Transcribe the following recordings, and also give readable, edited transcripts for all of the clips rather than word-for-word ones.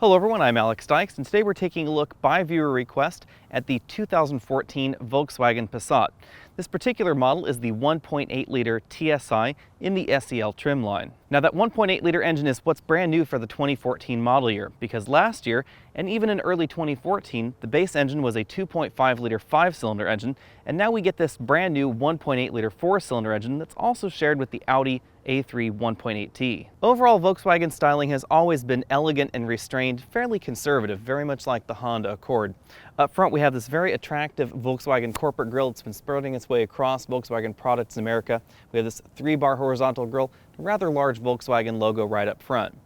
Hello everyone, I'm Alex Dykes, and today we're taking a look by viewer request at the 2014 Volkswagen Passat. This particular model is the 1.8-liter TSI in the SEL trim line. Now that 1.8-liter engine is what's brand new for the 2014 model year, because last year, and even in early 2014, the base engine was a 2.5-liter 5-cylinder engine, and now we get this brand new 1.8-liter 4-cylinder engine that's also shared with the Audi A3 1.8T. Overall, Volkswagen styling has always been elegant and restrained, fairly conservative, very much like the Honda Accord. Up front, we have this very attractive Volkswagen corporate grille that's been spreading its way across Volkswagen products in America. We have this 3-bar horizontal grille, a rather large Volkswagen logo right up front.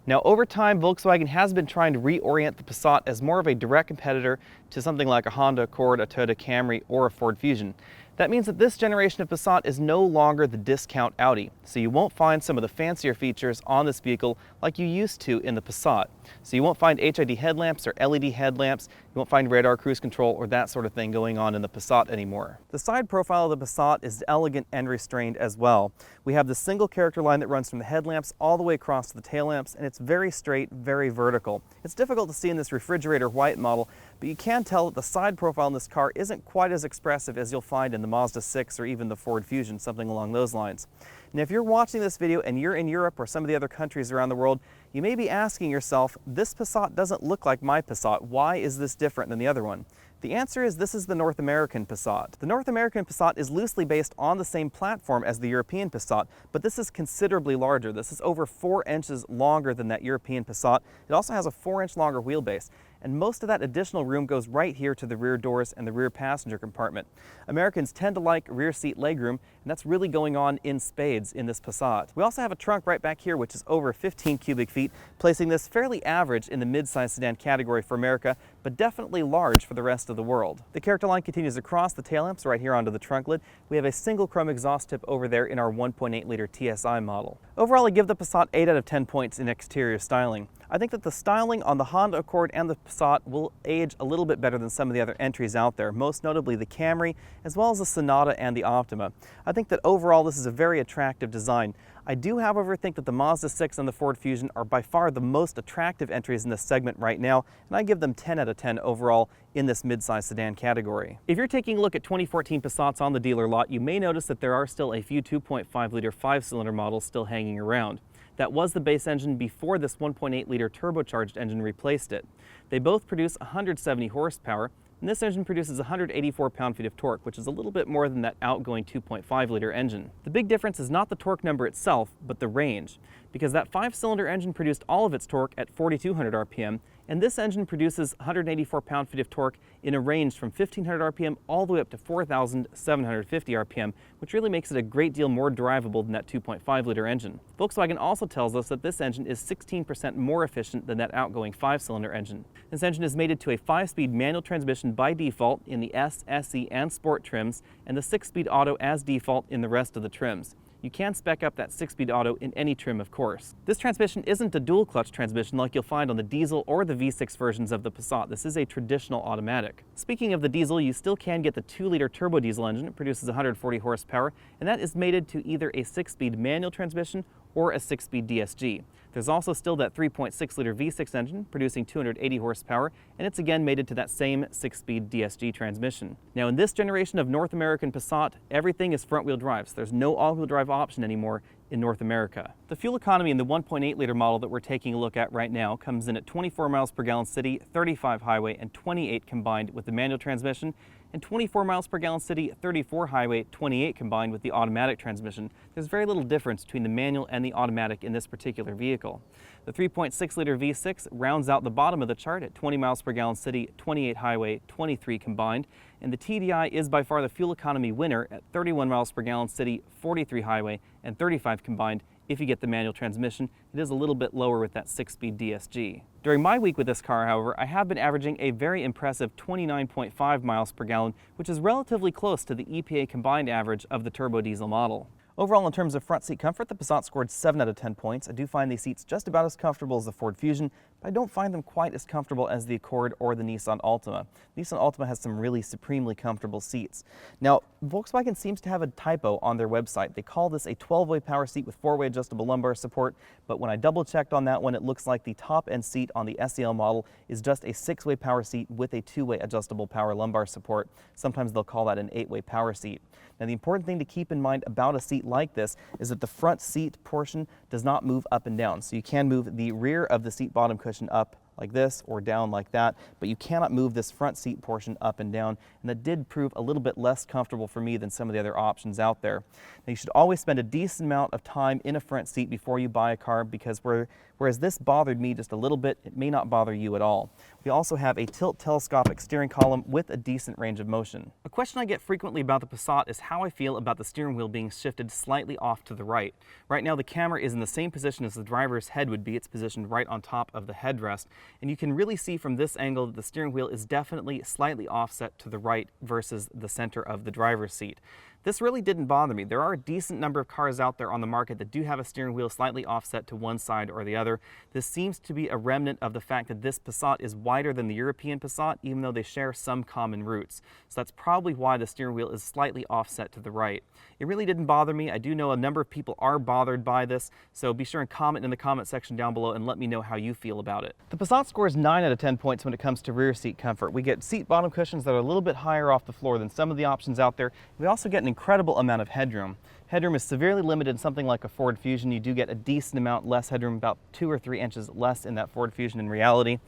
Now, over time, Volkswagen has been trying to reorient the Passat as more of a direct competitor to something like a Honda Accord, a Toyota Camry, or a Ford Fusion. That means that this generation of Passat is no longer the discount Audi, so you won't find some of the fancier features on this vehicle like you used to in the Passat. So you won't find HID headlamps or LED headlamps, you won't find radar cruise control or that sort of thing going on in the Passat anymore. The side profile of the Passat is elegant and restrained as well. We have the single character line that runs from the headlamps all the way across to the tail lamps, and it's very straight, very vertical. It's difficult to see in this refrigerator white model, but you can tell that the side profile in this car isn't quite as expressive as you'll find in the Mazda6 or even the Ford Fusion, something along those lines. Now, if you're watching this video and you're in Europe or some of the other countries around the world, you may be asking yourself, this Passat doesn't look like my Passat. Why is this different than the other one? The answer is this is the North American Passat. The North American Passat is loosely based on the same platform as the European Passat, but this is considerably larger. This is over 4 inches longer than that European Passat. It also has a 4-inch longer wheelbase, and most of that additional room goes right here to the rear doors and the rear passenger compartment. Americans tend to like rear seat legroom, and that's really going on in spades in this Passat. We also have a trunk right back here which is over 15 cubic feet, placing this fairly average in the mid-size sedan category for America, but definitely large for the rest of the world. The character line continues across the tail lamps right here onto the trunk lid. We have a single chrome exhaust tip over there in our 1.8-liter TSI model. Overall, I give the Passat 8 out of 10 points in exterior styling. I think that the styling on the Honda Accord and the Passat will age a little bit better than some of the other entries out there, most notably the Camry, as well as the Sonata and the Optima. I think that overall this is a very attractive design. I do, however, think that the Mazda6 and the Ford Fusion are by far the most attractive entries in this segment right now, and I give them 10 out of 10 overall in this midsize sedan category. If you're taking a look at 2014 Passats on the dealer lot, you may notice that there are still a few 2.5-liter 5-cylinder models still hanging around. That was the base engine before this 1.8-liter turbocharged engine replaced it. They both produce 170 horsepower, and this engine produces 184 pound-feet of torque, which is a little bit more than that outgoing 2.5-liter engine. The big difference is not the torque number itself, but the range, because that 5-cylinder engine produced all of its torque at 4,200 RPM, and this engine produces 184 pound-feet of torque in a range from 1,500 RPM all the way up to 4,750 RPM, which really makes it a great deal more drivable than that 2.5-liter engine. Volkswagen also tells us that this engine is 16% more efficient than that outgoing 5-cylinder engine. This engine is mated to a 5-speed manual transmission by default in the S, SE, and Sport trims, and the 6-speed auto as default in the rest of the trims. You can spec up that 6-speed auto in any trim, of course. This transmission isn't a dual-clutch transmission like you'll find on the diesel or the V6 versions of the Passat. This is a traditional automatic. Speaking of the diesel, you still can get the 2-liter turbo diesel engine. It produces 140 horsepower, and that is mated to either a 6-speed manual transmission or a 6-speed DSG. There's also still that 3.6-liter V6 engine producing 280 horsepower, and it's again mated to that same 6-speed DSG transmission. Now, in this generation of North American Passat, everything is front-wheel drive, so there's no all-wheel drive option anymore in North America. The fuel economy in the 1.8-liter model that we're taking a look at right now comes in at 24 miles per gallon city, 35 highway, and 28 combined with the manual transmission, and 24 miles per gallon city, 34 highway, 28 combined with the automatic transmission. There's very little difference between the manual and the automatic in this particular vehicle. The 3.6-liter V6 rounds out the bottom of the chart at 20 miles per gallon city, 28 highway, 23 combined, and the TDI is by far the fuel economy winner at 31 miles per gallon city, 43 highway, and 35 combined. If you get the manual transmission, it is a little bit lower with that 6-speed DSG. During my week with this car, however, I have been averaging a very impressive 29.5 miles per gallon, which is relatively close to the EPA combined average of the turbo diesel model. Overall, in terms of front seat comfort, the Passat scored 7 out of 10 points. I do find these seats just about as comfortable as the Ford Fusion, but I don't find them quite as comfortable as the Accord or the Nissan Altima. Nissan Altima has some really supremely comfortable seats. Now, Volkswagen seems to have a typo on their website. They call this a 12-way power seat with 4-way adjustable lumbar support, but when I double-checked on that one, it looks like the top-end seat on the SEL model is just a 6-way power seat with a 2-way adjustable power lumbar support. Sometimes they'll call that an 8-way power seat. Now, the important thing to keep in mind about a seat like this is that the front seat portion does not move up and down. So you can move the rear of the seat bottom cushion up like this or down like that, but you cannot move this front seat portion up and down, and that did prove a little bit less comfortable for me than some of the other options out there. Now, you should always spend a decent amount of time in a front seat before you buy a car, because whereas this bothered me just a little bit, it may not bother you at all. We also have a tilt telescopic steering column with a decent range of motion. A question I get frequently about the Passat is how I feel about the steering wheel being shifted slightly off to the right. Right now the camera is in the same position as the driver's head would be. It's positioned right on top of the headrest, and you can really see from this angle that the steering wheel is definitely slightly offset to the right versus the center of the driver's seat. This really didn't bother me. There are a decent number of cars out there on the market that do have a steering wheel slightly offset to one side or the other. This seems to be a remnant of the fact that this Passat is wider than the European Passat, even though they share some common roots. So that's probably why the steering wheel is slightly offset to the right. It really didn't bother me. I do know a number of people are bothered by this, so be sure and comment in the comment section down below and let me know how you feel about it. The Passat scores 9 out of 10 points when it comes to rear seat comfort. We get seat bottom cushions that are a little bit higher off the floor than some of the options out there. We also get an incredible amount of headroom. Headroom is severely limited in something like a Ford Fusion. You do get a decent amount less headroom, about 2 or 3 inches less in that Ford Fusion in reality.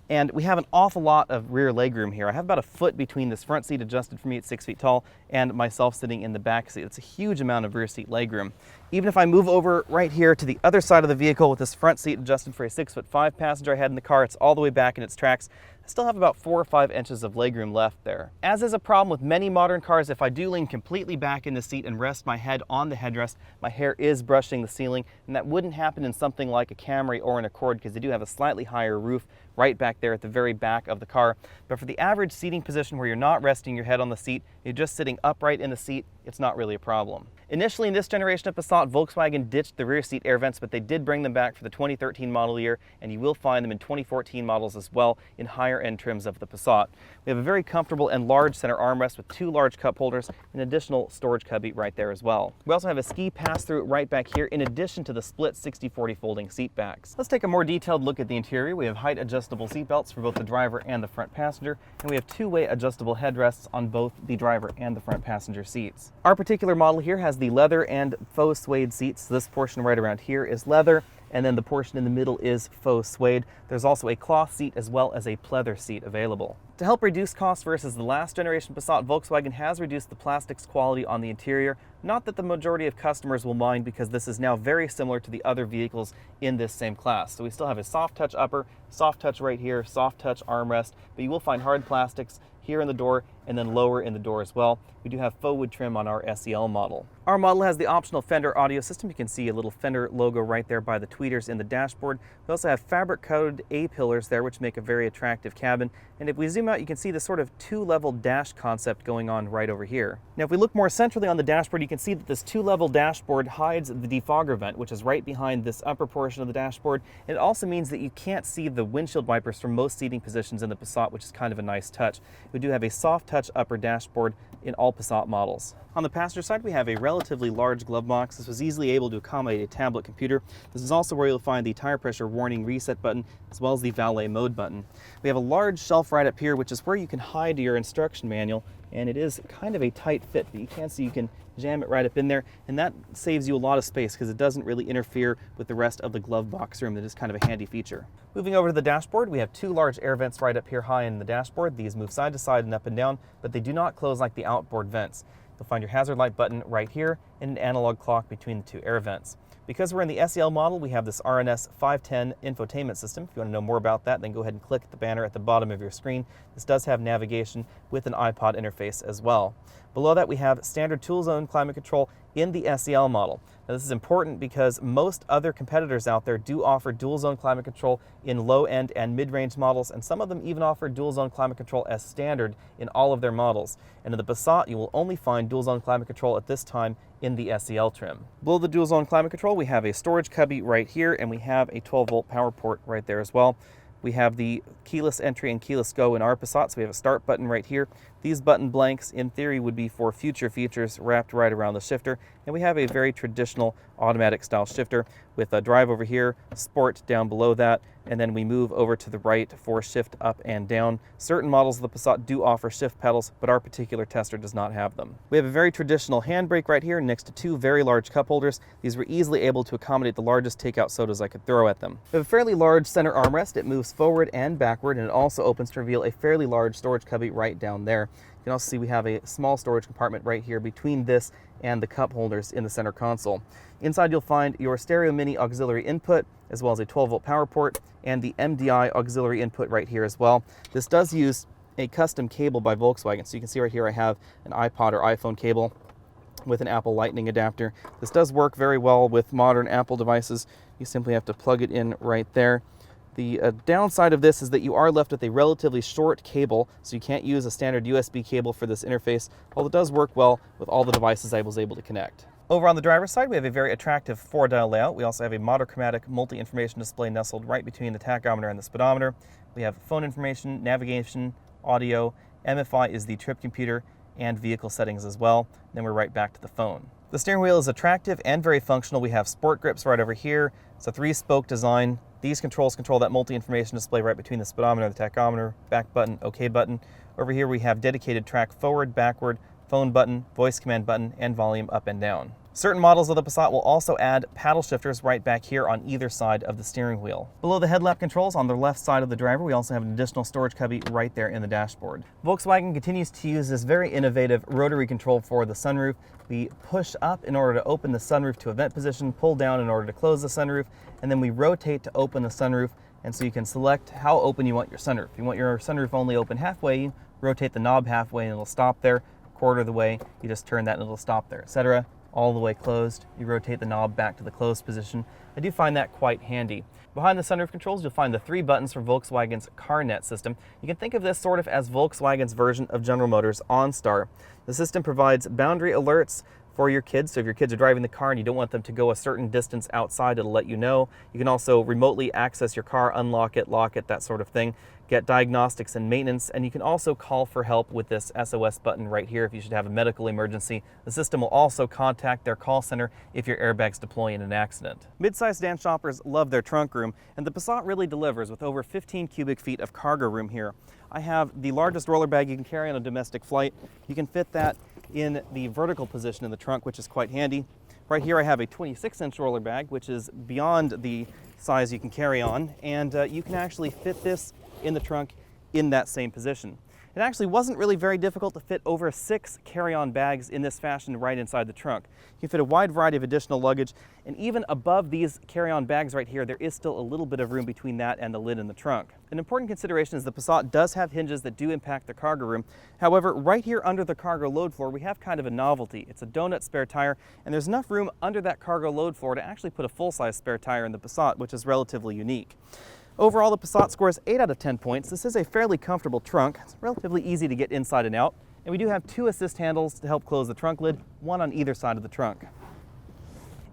And we have an awful lot of rear legroom here. I have about a foot between this front seat adjusted for me at 6 feet tall and myself sitting in the back seat. It's a huge amount of rear seat legroom. Even if I move over right here to the other side of the vehicle with this front seat adjusted for a 6'5" passenger I had in the car, it's all the way back in its tracks. I still have about 4 or 5 inches of legroom left there. As is a problem with many modern cars, if I do lean completely back in the seat and rest my head on the headrest, my hair is brushing the ceiling, and that wouldn't happen in something like a Camry or an Accord because they do have a slightly higher roof right back there at the very back of the car. But for the average seating position where you're not resting your head on the seat, you're just sitting upright in the seat, it's not really a problem. Initially in this generation of Passat, Volkswagen ditched the rear seat air vents, but they did bring them back for the 2013 model year, and you will find them in 2014 models as well in higher end trims of the Passat. We have a very comfortable and large center armrest with 2 large cup holders and an additional storage cubby right there as well. We also have a ski pass-through right back here in addition to the split 60/40 folding seat backs. Let's take a more detailed look at the interior. We have height adjustable seat belts for both the driver and the front passenger, and we have 2-way adjustable headrests on both the driver and the front passenger seats. Our particular model here has the leather and faux suede seats. This portion right around here is leather, and then the portion in the middle is faux suede. There's also a cloth seat as well as a pleather seat available. To help reduce costs versus the last generation Passat, Volkswagen has reduced the plastics quality on the interior. Not that the majority of customers will mind, because this is now very similar to the other vehicles in this same class. So we still have a soft touch upper, soft touch right here, soft touch armrest, but you will find hard plastics here in the door and then lower in the door as well. We do have faux wood trim on our SEL model. Our model has the optional Fender audio system. You can see a little Fender logo right there by the tweeters in the dashboard. We also have fabric coated A-pillars there, which make a very attractive cabin. And if we zoom out, you can see the sort of 2-level dash concept going on right over here. Now, if we look more centrally on the dashboard, you can see that this 2-level dashboard hides the defogger vent, which is right behind this upper portion of the dashboard. And it also means that you can't see the windshield wipers from most seating positions in the Passat, which is kind of a nice touch. We do have a soft touch upper dashboard in all Passat models. On the passenger side, we have a relatively large glove box. This was easily able to accommodate a tablet computer. This is also where you'll find the tire pressure warning reset button, as well as the valet mode button. We have a large shelf right up here, which is where you can hide your instruction manual, and it is kind of a tight fit, but you can see you can jam it right up in there, and that saves you a lot of space because it doesn't really interfere with the rest of the glove box room. That is kind of a handy feature. Moving over to the dashboard, we have 2 large air vents right up here high in the dashboard. These move side to side and up and down, but they do not close like the outboard vents. You'll find your hazard light button right here and an analog clock between the 2 air vents. Because we're in the SEL model, we have this RNS 510 infotainment system. If you want to know more about that, then go ahead and click the banner at the bottom of your screen. This does have navigation with an iPod interface as well. Below that, we have standard tool zone climate control in the SEL model. Now, this is important because most other competitors out there do offer dual zone climate control in low-end and mid-range models, and some of them even offer dual zone climate control as standard in all of their models. And in the Passat, you will only find dual zone climate control at this time in the SEL trim. Below the dual zone climate control, we have a storage cubby right here, and we have a 12-volt power port right there as well. We have the keyless entry and keyless go in our Passat, so we have a start button right here. These button blanks, in theory, would be for future features wrapped right around the shifter. And we have a very traditional automatic style shifter with a drive over here, sport down below that, and then we move over to the right for shift up and down. Certain models of the Passat do offer shift pedals, but our particular tester does not have them. We have a very traditional handbrake right here next to two very large cup holders. These were easily able to accommodate the largest takeout sodas I could throw at them. We have a fairly large center armrest. It moves forward and backward, and it also opens to reveal a fairly large storage cubby right down there. You can also see we have a small storage compartment right here between this and the cup holders in the center console. Inside you'll find your stereo mini auxiliary input, as well as a 12-volt power port, and the MDI auxiliary input right here as well. This does use a custom cable by Volkswagen, so you can see right here I have an iPod or iPhone cable with an Apple Lightning adapter. This does work very well with modern Apple devices. You simply have to plug it in right there. The downside of this is that you are left with a relatively short cable, so you can't use a standard USB cable for this interface, although it does work well with all the devices I was able to connect. Over on the driver's side, we have a very attractive 4-dial layout. We also have a monochromatic multi-information display nestled right between the tachometer and the speedometer. We have phone information, navigation, audio, MFI is the trip computer, and vehicle settings as well. Then we're right back to the phone. The steering wheel is attractive and very functional. We have sport grips right over here. It's a 3-spoke design. These controls control that multi-information display right between the speedometer and the tachometer, back button, OK button. Over here we have dedicated track forward, backward, phone button, voice command button, and volume up and down. Certain models of the Passat will also add paddle shifters right back here on either side of the steering wheel. Below the headlamp controls on the left side of the driver, we also have an additional storage cubby right there in the dashboard. Volkswagen continues to use this very innovative rotary control for the sunroof. We push up in order to open the sunroof to a vent position, pull down in order to close the sunroof, and then we rotate to open the sunroof, and so you can select how open you want your sunroof. If you want your sunroof only open halfway, you rotate the knob halfway and it'll stop there. Quarter of the way, you just turn that and it'll stop there, etc. All the way closed, you rotate the knob back to the closed position. I do find that quite handy. Behind the sunroof controls, you'll find the 3 buttons from Volkswagen's CarNet system. You can think of this sort of as Volkswagen's version of General Motors OnStar. The system provides boundary alerts for your kids, so if your kids are driving the car and you don't want them to go a certain distance outside, it'll let you know. You can also remotely access your car, unlock it, lock it, that sort of thing. Get diagnostics and maintenance, and you can also call for help with this SOS button right here if you should have a medical emergency. The system will also contact their call center if your airbags deploy in an accident. Mid-size sedan shoppers love their trunk room, and the Passat really delivers with over 15 cubic feet of cargo room here. I have the largest roller bag you can carry on a domestic flight. You can fit that in the vertical position in the trunk, which is quite handy. Right here I have a 26-inch roller bag, which is beyond the size you can carry on, and you can actually fit this in the trunk in that same position. It actually wasn't really very difficult to fit over 6 carry-on bags in this fashion right inside the trunk. You can fit a wide variety of additional luggage, and even above these carry-on bags right here, there is still a little bit of room between that and the lid in the trunk. An important consideration is the Passat does have hinges that do impact the cargo room. However, right here under the cargo load floor, we have kind of a novelty. It's a donut spare tire, and there's enough room under that cargo load floor to actually put a full-size spare tire in the Passat, which is relatively unique. Overall, the Passat scores 8 out of 10 points. This is a fairly comfortable trunk. It's relatively easy to get inside and out. And we do have 2 assist handles to help close the trunk lid, one on either side of the trunk.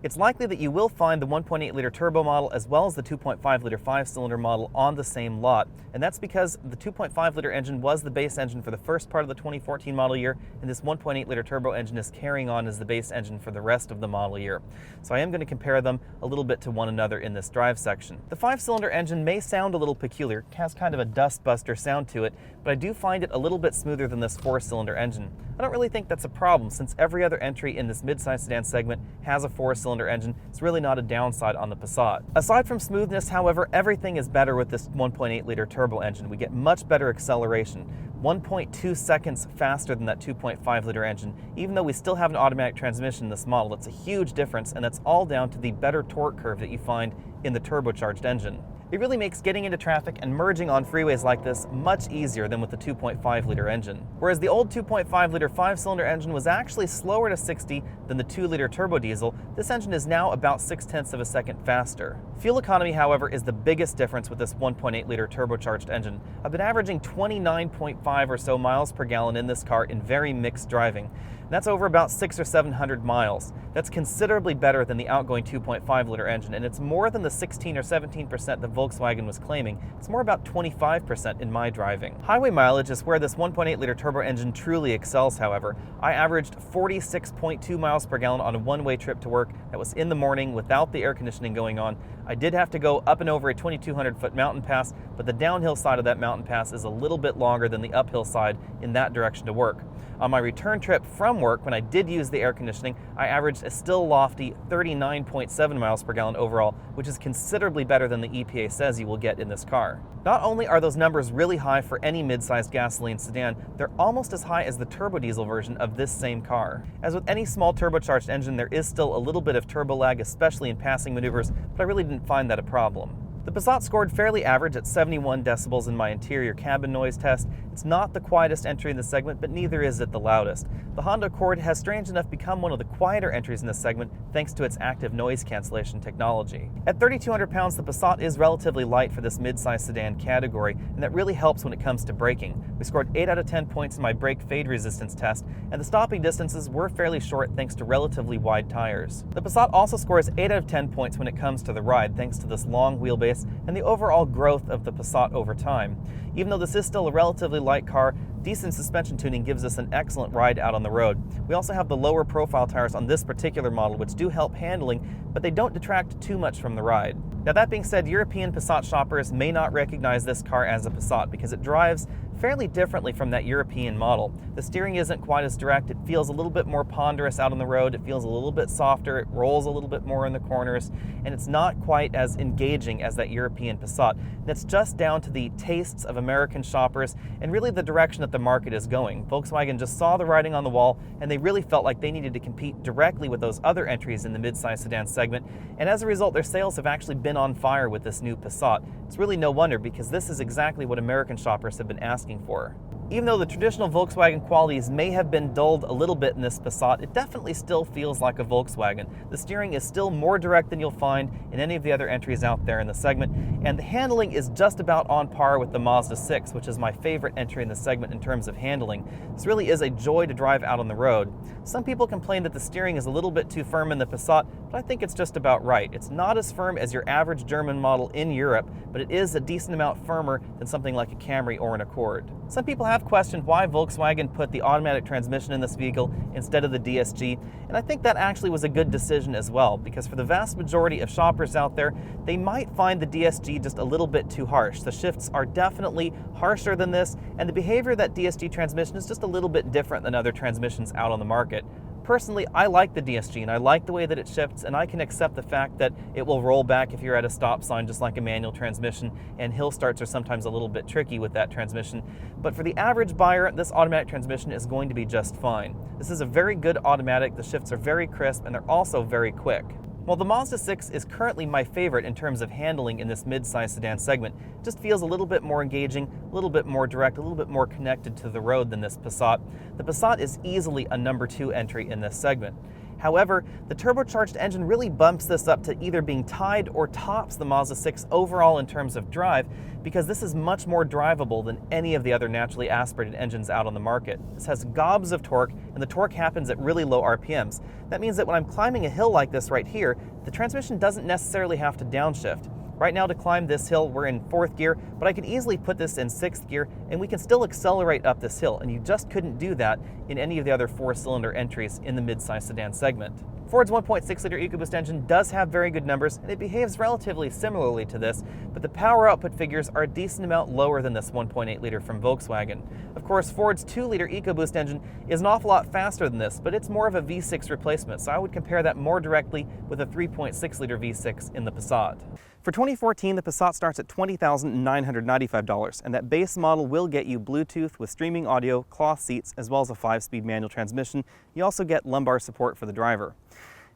It's likely that you will find the 1.8-liter turbo model as well as the 2.5-liter 5-cylinder model on the same lot. And that's because the 2.5-liter engine was the base engine for the first part of the 2014 model year, and this 1.8-liter turbo engine is carrying on as the base engine for the rest of the model year. So I am going to compare them a little bit to one another in this drive section. The 5-cylinder engine may sound a little peculiar. It has kind of a dustbuster sound to it, but I do find it a little bit smoother than this 4-cylinder engine. I don't really think that's a problem, since every other entry in this midsize sedan segment has a 4-cylinder engine. It's really not a downside on the Passat. Aside from smoothness, however, everything is better with this 1.8-liter turbo engine. We get much better acceleration, 1.2 seconds faster than that 2.5-liter engine. Even though we still have an automatic transmission in this model, it's a huge difference, and that's all down to the better torque curve that you find in the turbocharged engine. It really makes getting into traffic and merging on freeways like this much easier than with the 2.5-liter engine. Whereas the old 2.5-liter 5-cylinder engine was actually slower to 60 than the 2-liter turbo diesel, this engine is now about 0.6 of a second faster. Fuel economy, however, is the biggest difference with this 1.8-liter turbocharged engine. I've been averaging 29.5 or so miles per gallon in this car in very mixed driving. And that's over about 600 or 700 miles. That's considerably better than the outgoing 2.5-liter engine, and it's more than the 16 or 17% that Volkswagen was claiming. It's more about 25% in my driving. Highway mileage is where this 1.8-liter turbo engine truly excels, however. I averaged 46.2 miles per gallon on a one-way trip to work. That was in the morning without the air conditioning going on. I did have to go up and over a 2,200-foot mountain pass, but the downhill side of that mountain pass is a little bit longer than the uphill side in that direction to work. On my return trip from work, when I did use the air conditioning, I averaged a still lofty 39.7 miles per gallon overall, which is considerably better than the EPA says you will get in this car. Not only are those numbers really high for any mid-sized gasoline sedan, they're almost as high as the turbo diesel version of this same car. As with any small turbocharged engine, there is still a little bit of turbo lag, especially in passing maneuvers, but I really didn't find that a problem. The Passat scored fairly average at 71 decibels in my interior cabin noise test. It's not the quietest entry in the segment, but neither is it the loudest. The Honda Accord has strange enough become one of the quieter entries in this segment thanks to its active noise cancellation technology. At 3,200 pounds, the Passat is relatively light for this mid-size sedan category, and that really helps when it comes to braking. We scored 8 out of 10 points in my brake fade resistance test, and the stopping distances were fairly short thanks to relatively wide tires. The Passat also scores 8 out of 10 points when it comes to the ride thanks to this long wheelbase and the overall growth of the Passat over time. Even though this is still a relatively light car, decent suspension tuning gives us an excellent ride out on the road. We also have the lower profile tires on this particular model, which do help handling, but they don't detract too much from the ride. Now that being said, European Passat shoppers may not recognize this car as a Passat because it drives fairly differently from that European model. The steering isn't quite as direct. It feels a little bit more ponderous out on the road. It feels a little bit softer. It rolls a little bit more in the corners, and it's not quite as engaging as that European Passat. That's just down to the tastes of American shoppers and really the direction that the market is going. Volkswagen just saw the writing on the wall, and they really felt like they needed to compete directly with those other entries in the midsize sedan segment, and as a result, their sales have actually been on fire with this new Passat. It's really no wonder, because this is exactly what American shoppers have been asking for. Even though the traditional Volkswagen qualities may have been dulled a little bit in this Passat, it definitely still feels like a Volkswagen. The steering is still more direct than you'll find in any of the other entries out there in the segment, and the handling is just about on par with the Mazda6, which is my favorite entry in the segment in terms of handling. This really is a joy to drive out on the road. Some people complain that the steering is a little bit too firm in the Passat, but I think it's just about right. It's not as firm as your average German model in Europe, but it is a decent amount firmer than something like a Camry or an Accord. Some people have questioned why Volkswagen put the automatic transmission in this vehicle instead of the DSG, and I think that actually was a good decision as well, because for the vast majority of shoppers out there, they might find the DSG just a little bit too harsh. The shifts are definitely harsher than this, and the behavior of that DSG transmission is just a little bit different than other transmissions out on the market. Personally, I like the DSG, and I like the way that it shifts, and I can accept the fact that it will roll back if you're at a stop sign just like a manual transmission, and hill starts are sometimes a little bit tricky with that transmission. But for the average buyer, this automatic transmission is going to be just fine. This is a very good automatic, the shifts are very crisp, and they're also very quick. While the Mazda6 is currently my favorite in terms of handling in this mid-size sedan segment, it just feels a little bit more engaging, a little bit more direct, a little bit more connected to the road than this Passat. The Passat is easily a number 2 entry in this segment. However, the turbocharged engine really bumps this up to either being tied or tops the Mazda6 overall in terms of drive, because this is much more drivable than any of the other naturally aspirated engines out on the market. This has gobs of torque, and the torque happens at really low RPMs. That means that when I'm climbing a hill like this right here, the transmission doesn't necessarily have to downshift. Right now, to climb this hill, we're in 4th gear, but I could easily put this in 6th gear, and we can still accelerate up this hill, and you just couldn't do that in any of the other 4-cylinder entries in the mid-size sedan segment. Ford's 1.6-liter EcoBoost engine does have very good numbers, and it behaves relatively similarly to this, but the power output figures are a decent amount lower than this 1.8-liter from Volkswagen. Of course, Ford's 2-liter EcoBoost engine is an awful lot faster than this, but it's more of a V6 replacement, so I would compare that more directly with a 3.6-liter V6 in the Passat. For 2014, the Passat starts at $20,995, and that base model will get you Bluetooth with streaming audio, cloth seats, as well as a 5-speed manual transmission. You also get lumbar support for the driver.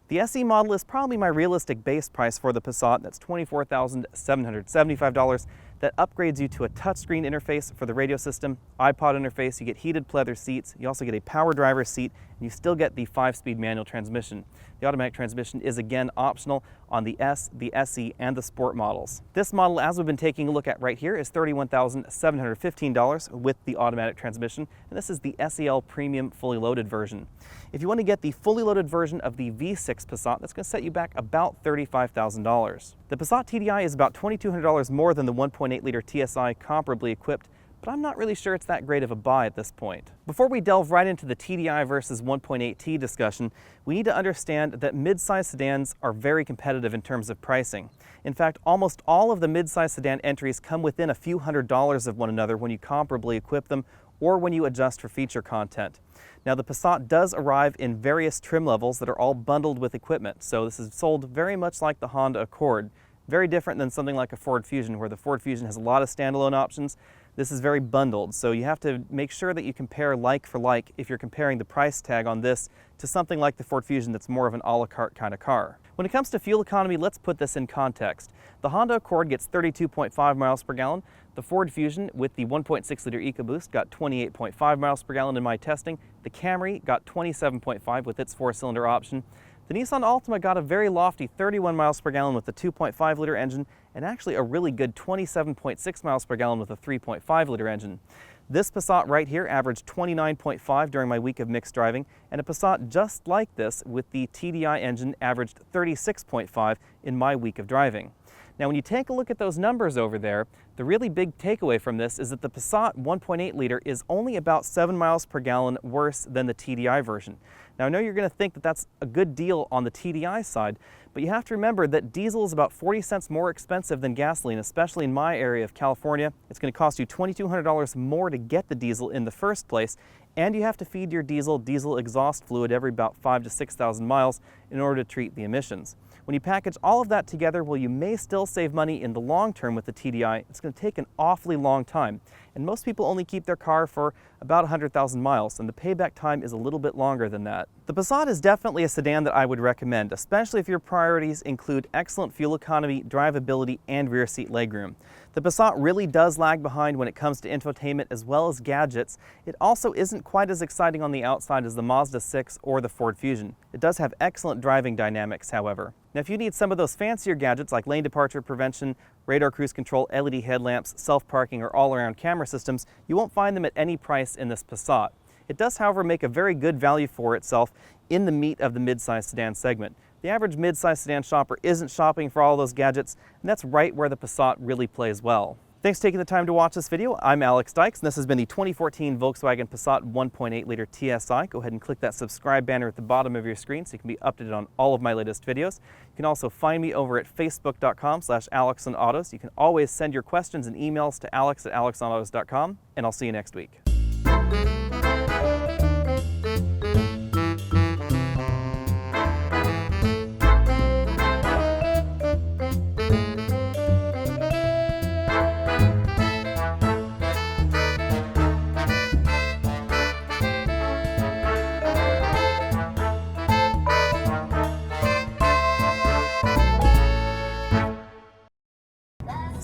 The SE model is probably my realistic base price for the Passat. That's $24,775. that upgrades you to a touchscreen interface for the radio system, iPod interface, you get heated pleather seats, you also get a power driver's seat, and you still get the 5-speed manual transmission. The automatic transmission is again optional on the S, the SE, and the Sport models. This model, as we've been taking a look at right here, is $31,715 with the automatic transmission, and this is the SEL Premium fully loaded version. If you want to get the fully loaded version of the V6 Passat, that's going to set you back about $35,000. The Passat TDI is about $2,200 more than the 1.8-liter TSI comparably equipped, but I'm not really sure it's that great of a buy at this point. Before we delve right into the TDI versus 1.8T discussion, we need to understand that mid-size sedans are very competitive in terms of pricing. In fact, almost all of the mid-size sedan entries come within a few $100s of one another when you comparably equip them or when you adjust for feature content. Now, the Passat does arrive in various trim levels that are all bundled with equipment, so this is sold very much like the Honda Accord. Very different than something like a Ford Fusion, where the Ford Fusion has a lot of standalone options. This is very bundled, so you have to make sure that you compare like for like if you're comparing the price tag on this to something like the Ford Fusion that's more of an a la carte kind of car. When it comes to fuel economy, let's put this in context. The Honda Accord gets 32.5 miles per gallon. The Ford Fusion with the 1.6-liter EcoBoost got 28.5 miles per gallon in my testing. The Camry got 27.5 with its 4-cylinder option. The Nissan Altima got a very lofty 31 miles per gallon with the 2.5-liter engine, and actually a really good 27.6 miles per gallon with a 3.5-liter engine. This Passat right here averaged 29.5 during my week of mixed driving, and a Passat just like this with the TDI engine averaged 36.5 in my week of driving. Now, when you take a look at those numbers over there, the really big takeaway from this is that the Passat 1.8-liter is only about 7 miles per gallon worse than the TDI version. Now, I know you're going to think that that's a good deal on the TDI side, but you have to remember that diesel is about 40 cents more expensive than gasoline, especially in my area of California. It's going to cost you $2,200 more to get the diesel in the first place, and you have to feed your diesel exhaust fluid every about 5,000 to 6,000 miles in order to treat the emissions. When you package all of that together, while you may still save money in the long term with the TDI, it's going to take an awfully long time. And most people only keep their car for about 100,000 miles, and the payback time is a little bit longer than that. The Passat is definitely a sedan that I would recommend, especially if your priorities include excellent fuel economy, drivability, and rear seat legroom. The Passat really does lag behind when it comes to infotainment as well as gadgets. It also isn't quite as exciting on the outside as the Mazda6 or the Ford Fusion. It does have excellent driving dynamics, however. Now, if you need some of those fancier gadgets like lane departure prevention, radar cruise control, LED headlamps, self-parking, or all-around camera systems, you won't find them at any price in this Passat. It does, however, make a very good value for itself in the meat of the mid-size sedan segment. The average mid-size sedan shopper isn't shopping for all those gadgets, and that's right where the Passat really plays well. Thanks for taking the time to watch this video. I'm Alex Dykes, and this has been the 2014 Volkswagen Passat 1.8-liter TSI. Go ahead and click that subscribe banner at the bottom of your screen so you can be updated on all of my latest videos. You can also find me over at facebook.com/AlexOnAutos. You can always send your questions and emails to alex@alexonautos.com, and I'll see you next week.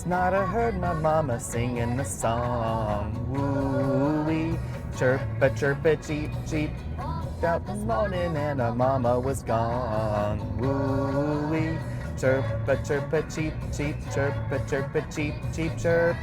Night I heard my mama singing a song. Woo-wee, chirpa, chirpa, cheep, cheep. Out this morning and our mama was gone. Woo-wee, chirpa, chirpa, cheep, cheep. Chirpa, chirpa, cheep, cheep, chirp.